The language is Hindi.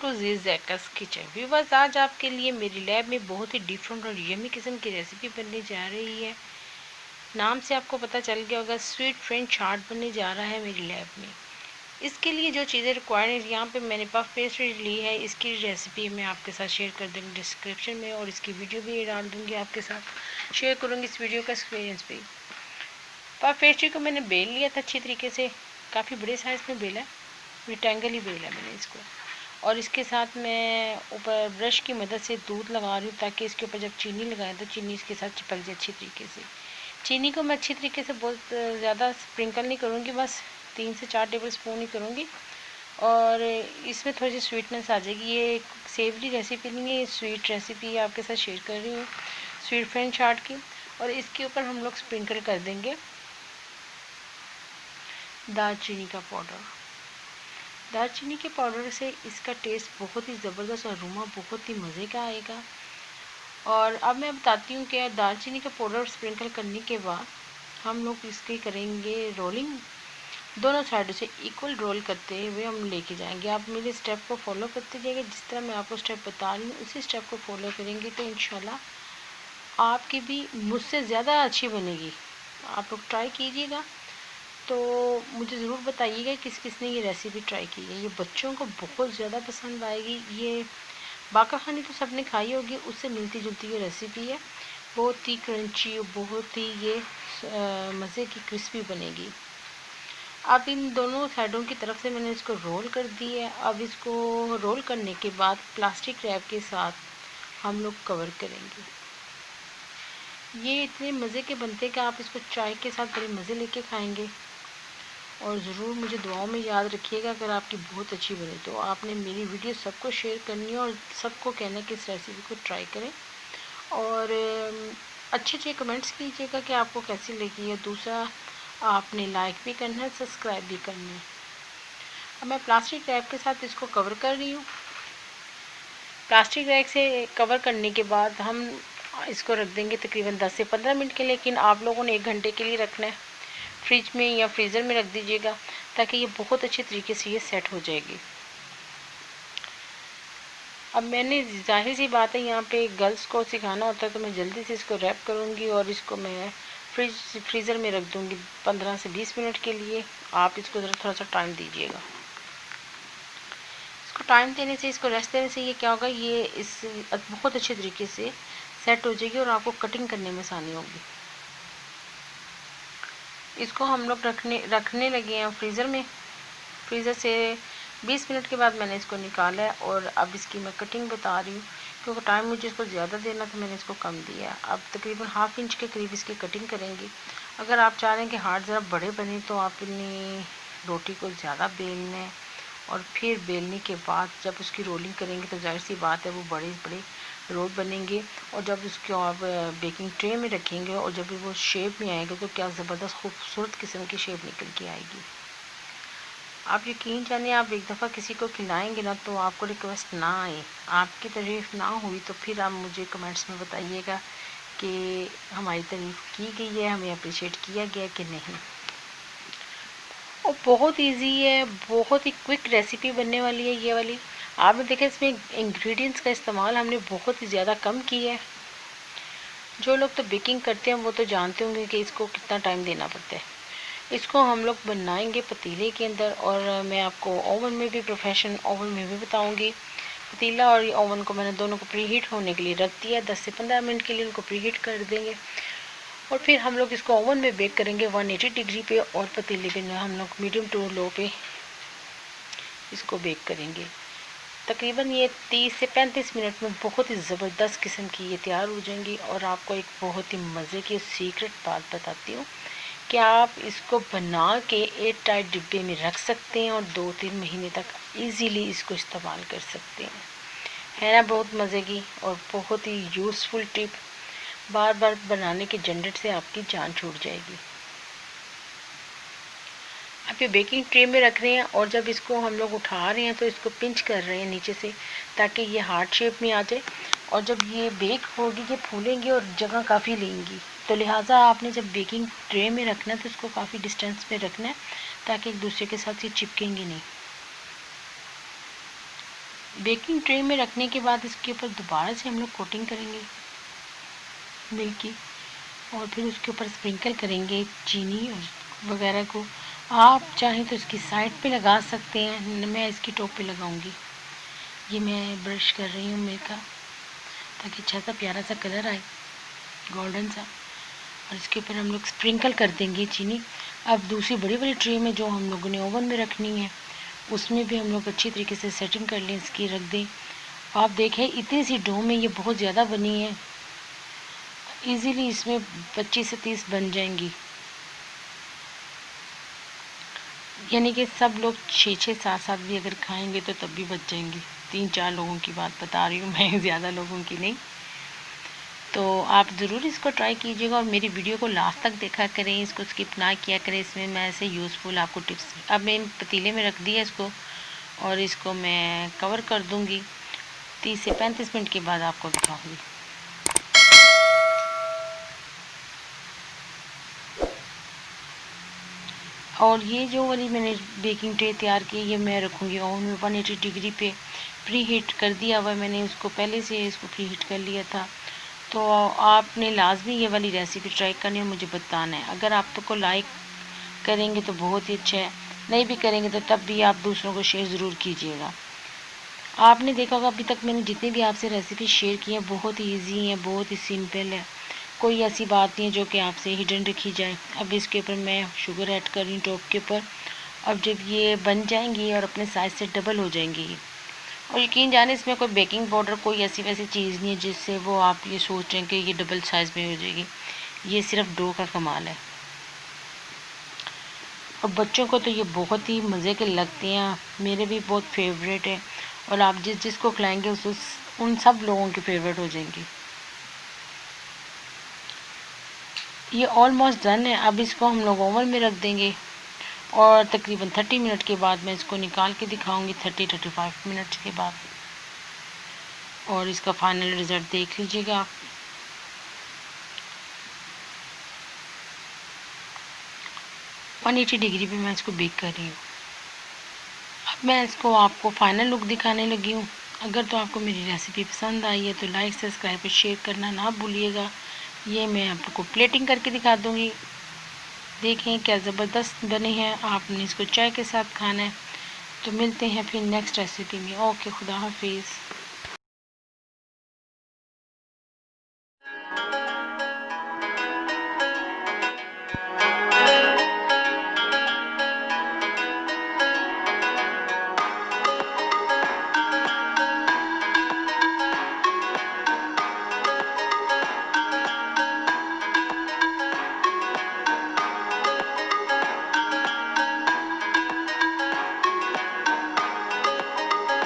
To ज़ैका's kitchen. व्यूअर्स, आज आपके लिए मेरी लैब में बहुत ही डिफरेंट और यमी किस्म की रेसिपी बनने जा रही है। नाम से आपको पता चल गया होगा, स्वीट फ्रेंच चाट बनने जा रहा है मेरी लैब में। इसके लिए जो चीज़ें रिक्वायर्ड है, यहाँ पे मैंने पफ पेस्ट्री ली है। इसकी रेसिपी मैं आपके साथ शेयर कर दूँगी डिस्क्रिप्शन में, और इसकी वीडियो भी डाल दूँगी आपके साथ, शेयर करूँगी इस वीडियो का एक्सपीरियंस भी। पफ पेस्ट्री को मैंने बेल लिया था अच्छी तरीके से, काफ़ी बड़े साइज़ में बेला है, रेक्टेंगल ही बेला मैंने इसको। और इसके साथ मैं ऊपर ब्रश की मदद से दूध लगा रही हूँ, ताकि इसके ऊपर जब चीनी लगाएं तो चीनी इसके साथ चिपक जाए अच्छी तरीके से। चीनी को मैं अच्छी तरीके से बहुत ज़्यादा स्प्रिंकल नहीं करूँगी, बस 3 से 4 टेबल स्पून ही करूँगी, और इसमें थोड़ी सी स्वीटनेस आ जाएगी। ये एक सेवरी रेसिपी नहीं है, ये स्वीट रेसिपी आपके साथ शेयर कर रही हूँ, स्वीट फ्रेंच चाट की। और इसके ऊपर हम लोग स्प्रिंकल कर देंगे दालचीनी का पाउडर। दालचीनी के पाउडर से इसका टेस्ट बहुत ही ज़बरदस्त और अरोमा बहुत ही मज़े का आएगा। और अब मैं बताती हूँ कि दालचीनी का पाउडर स्प्रिंकल करने के बाद हम लोग इसकी करेंगे रोलिंग। दोनों साइडों से इक्वल रोल करते हुए हम लेके जाएंगे। आप मेरे स्टेप को फॉलो करते जाइए, जिस तरह मैं आपको स्टेप बता रही हूँ उसी स्टेप को फॉलो करेंगे तो इंशाल्लाह आपकी भी मुझसे ज़्यादा अच्छी बनेगी। आप लोग ट्राई कीजिएगा, तो मुझे ज़रूर बताइएगा किस किस ने ये रेसिपी ट्राई की है। ये बच्चों को बहुत ज़्यादा पसंद आएगी। ये बाका खानी तो सबने खाई होगी, उससे मिलती जुलती ये रेसिपी है। बहुत ही क्रंची, बहुत ही ये मज़े की क्रिस्पी बनेगी। अब इन दोनों साइडों की तरफ से मैंने इसको रोल कर दी है। अब इसको रोल करने के बाद प्लास्टिक रैप के साथ हम लोग कवर करेंगे। ये इतने मज़े के बनते हैं कि आप इसको चाय के साथ बड़े मज़े लेके खाएंगे। और ज़रूर मुझे दुआओं में याद रखिएगा। अगर आपकी बहुत अच्छी बने तो आपने मेरी वीडियो सबको शेयर करनी है और सबको कहना कि इस रेसिपी को ट्राई करें, और अच्छे अच्छे कमेंट्स कीजिएगा कि आपको कैसी लगी है। दूसरा, आपने लाइक भी करना है, सब्सक्राइब भी करना है। अब मैं प्लास्टिक रैप के साथ इसको कवर कर रही हूँ। प्लास्टिक रैप से कवर करने के बाद हम इसको रख देंगे तकरीबन 10 से 15 मिनट के लिए, लेकिन आप लोगों ने 1 घंटे के लिए रखना है। फ्रिज में या फ्रीज़र में रख दीजिएगा, ताकि ये बहुत अच्छे तरीके से ये सेट हो जाएगी। अब मैंने, जाहिर सी बात है, यहाँ पे गर्ल्स को सिखाना होता है, तो मैं जल्दी से इसको रैप करूँगी और इसको मैं फ्रीज़र में रख दूँगी 15 से 20 मिनट के लिए। आप इसको ज़रा थोड़ा सा टाइम दीजिएगा। इसको टाइम देने से, इसको रेस्ट देने से ये क्या होगा, ये इस बहुत अच्छे तरीके से सेट हो जाएगी और आपको कटिंग करने में आसानी होगी। इसको हम लोग रखने लगे हैं फ्रीज़र में। फ्रीज़र से 20 मिनट के बाद मैंने इसको निकाला है, और अब इसकी मैं कटिंग बता रही हूँ, क्योंकि टाइम मुझे इसको ज़्यादा देना था, मैंने इसको कम दिया। अब तकरीबन ½ इंच के करीब इसकी कटिंग करेंगे। अगर आप चाह रहे हैं कि हार्ट ज़रा बड़े बने तो आप अपनी रोटी को ज़्यादा बेलना है, और फिर बेलने के बाद जब उसकी रोलिंग करेंगे तो जाहिर सी बात है वो बड़े बड़े रोल बनेंगे। और जब उसको आप बेकिंग ट्रे में रखेंगे और जब वो शेप में आएगा तो क्या ज़बरदस्त खूबसूरत किस्म की शेप निकल के आएगी। आप यकीन जानिए, आप एक दफ़ा किसी को खिलाएंगे ना तो आपको रिक्वेस्ट ना आए, आपकी तारीफ़ ना हुई तो फिर आप मुझे कमेंट्स में बताइएगा कि हमारी तारीफ़ की गई है, हमें अप्रिशिएट किया गया कि नहीं। और बहुत इजी है, बहुत ही क्विक रेसिपी बनने वाली है ये वाली। आपने देखा इसमें इंग्रेडिएंट्स का इस्तेमाल हमने बहुत ही ज़्यादा कम किया है। जो लोग तो बेकिंग करते हैं वो तो जानते होंगे कि इसको कितना टाइम देना पड़ता है। इसको हम लोग बनाएंगे पतीले के अंदर, और मैं आपको ओवन में भी, प्रोफेशनल ओवन में भी बताऊंगी। पतीला और ओवन को मैंने दोनों को प्री हीट होने के लिए रख दिया। 10 से 15 मिनट के लिए उनको प्री हीट कर देंगे, और फिर हम लोग इसको ओवन में बेक करेंगे 180 डिग्री पे, और पतीले पे हम लोग मीडियम टू लो पे इसको बेक करेंगे। तकरीबन ये 30 से 35 मिनट में बहुत ही ज़बरदस्त किस्म की ये तैयार हो जाएंगी। और आपको एक बहुत ही मज़े की सीक्रेट बात बताती हूँ कि आप इसको बना के एयर टाइट डिब्बे में रख सकते हैं और 2-3 महीने तक इजीली इसको इस्तेमाल कर सकते हैं। है ना बहुत मज़े की और बहुत ही यूज़फुल टिप। बार बार बनाने के झंझट से आपकी जान छूट जाएगी। आप ये बेकिंग ट्रे में रख रहे हैं, और जब इसको हम लोग उठा रहे हैं तो इसको पिंच कर रहे हैं नीचे से, ताकि ये हार्ट शेप में आ जाए। और जब ये बेक होगी ये फूलेंगी और जगह काफ़ी लेंगी, तो लिहाजा आपने जब बेकिंग ट्रे में रखना है तो इसको काफ़ी डिस्टेंस में रखना है, ताकि एक दूसरे के साथ ये चिपकेंगे नहीं। बेकिंग ट्रे में रखने के बाद इसके ऊपर दोबारा से हम लोग कोटिंग करेंगे मिल्क की, और फिर उसके ऊपर स्प्रिंकल करेंगे चीनी वगैरह को। आप चाहें तो इसकी साइड पे लगा सकते हैं, मैं इसकी टॉप पे लगाऊंगी। ये मैं ब्रश कर रही हूँ मिल्क का, ताकि अच्छा सा प्यारा सा कलर आए, गोल्डन सा। और इसके ऊपर हम लोग स्प्रिंकल कर देंगे चीनी। अब दूसरी बड़ी बड़ी ट्रे में जो हम लोगों ने ओवन में रखनी है, उसमें भी हम लोग अच्छी तरीके से सेटिंग कर लें, इसकी रख दें। आप देखें इतनी सी डो में ये बहुत ज़्यादा बनी है, इजीली इसमें 25 से 30 बन जाएंगी। यानी कि सब लोग 6-6, 7-7 भी अगर खाएंगे तो तब भी बच जाएंगी। 3-4 लोगों की बात बता रही हूँ मैं, ज़्यादा लोगों की नहीं। तो आप ज़रूर इसको ट्राई कीजिएगा और मेरी वीडियो को लास्ट तक देखा करें, इसको स्किप ना किया करें। इसमें मैं ऐसे यूज़फुल आपको टिप्स, अब मैं पतीले में रख दिया इसको, और इसको मैं कवर कर दूँगी। 30 से 35 मिनट के बाद आपको दिखाऊँगी। और ये जो वाली मैंने बेकिंग ट्रे तैयार की, ये मैं रखूँगी ओवन में 180 डिग्री पे। प्री हीट कर दिया हुआ मैंने उसको, पहले से इसको प्री हीट कर लिया था। तो आपने लाजमी ये वाली रेसिपी ट्राई करनी है, मुझे बताना है। अगर आप तो लाइक करेंगे तो बहुत ही अच्छा है, नहीं भी करेंगे तो तब भी आप दूसरों को शेयर ज़रूर कीजिएगा। आपने देखा होगा अभी तक मैंने जितनी भी आपसे रेसिपी शेयर की हैं, बहुत ही ईजी हैं, बहुत ही सिंपल है। कोई ऐसी बात नहीं है जो कि आपसे हिडन रखी जाए। अब इसके ऊपर मैं शुगर ऐड कर रही हूँ टॉप के ऊपर। अब जब ये बन जाएंगी और अपने साइज़ से डबल हो जाएंगी, और यकीन जाने इसमें कोई बेकिंग पाउडर कोई ऐसी वैसी चीज़ नहीं है जिससे वो आप ये सोच रहे हैं कि ये डबल साइज़ में हो जाएगी। ये सिर्फ डो का कमाल है। और बच्चों को तो ये बहुत ही मज़े के लगते हैं, मेरे भी बहुत फेवरेट है। और आप जिसको खिलाएंगे उन सब लोगों की फेवरेट हो जाएंगी। ये ऑलमोस्ट डन है। अब इसको हम लोग ओवन में रख देंगे, और तकरीबन 30 मिनट के बाद मैं इसको निकाल के दिखाऊंगी, 30-35 मिनट के बाद। और इसका फाइनल रिज़ल्ट देख लीजिएगा आप। 180 डिग्री पे मैं इसको बेक कर रही हूँ। अब मैं इसको आपको फाइनल लुक दिखाने लगी हूँ। अगर तो आपको मेरी रेसिपी पसंद आई है तो लाइक, सब्सक्राइब और शेयर करना ना भूलिएगा। ये मैं आपको प्लेटिंग करके दिखा दूँगी। देखें क्या ज़बरदस्त बने हैं, आपने इसको चाय के साथ खाना है। तो मिलते हैं फिर नेक्स्ट रेसिपी में। ओके, खुदा हाफिज़।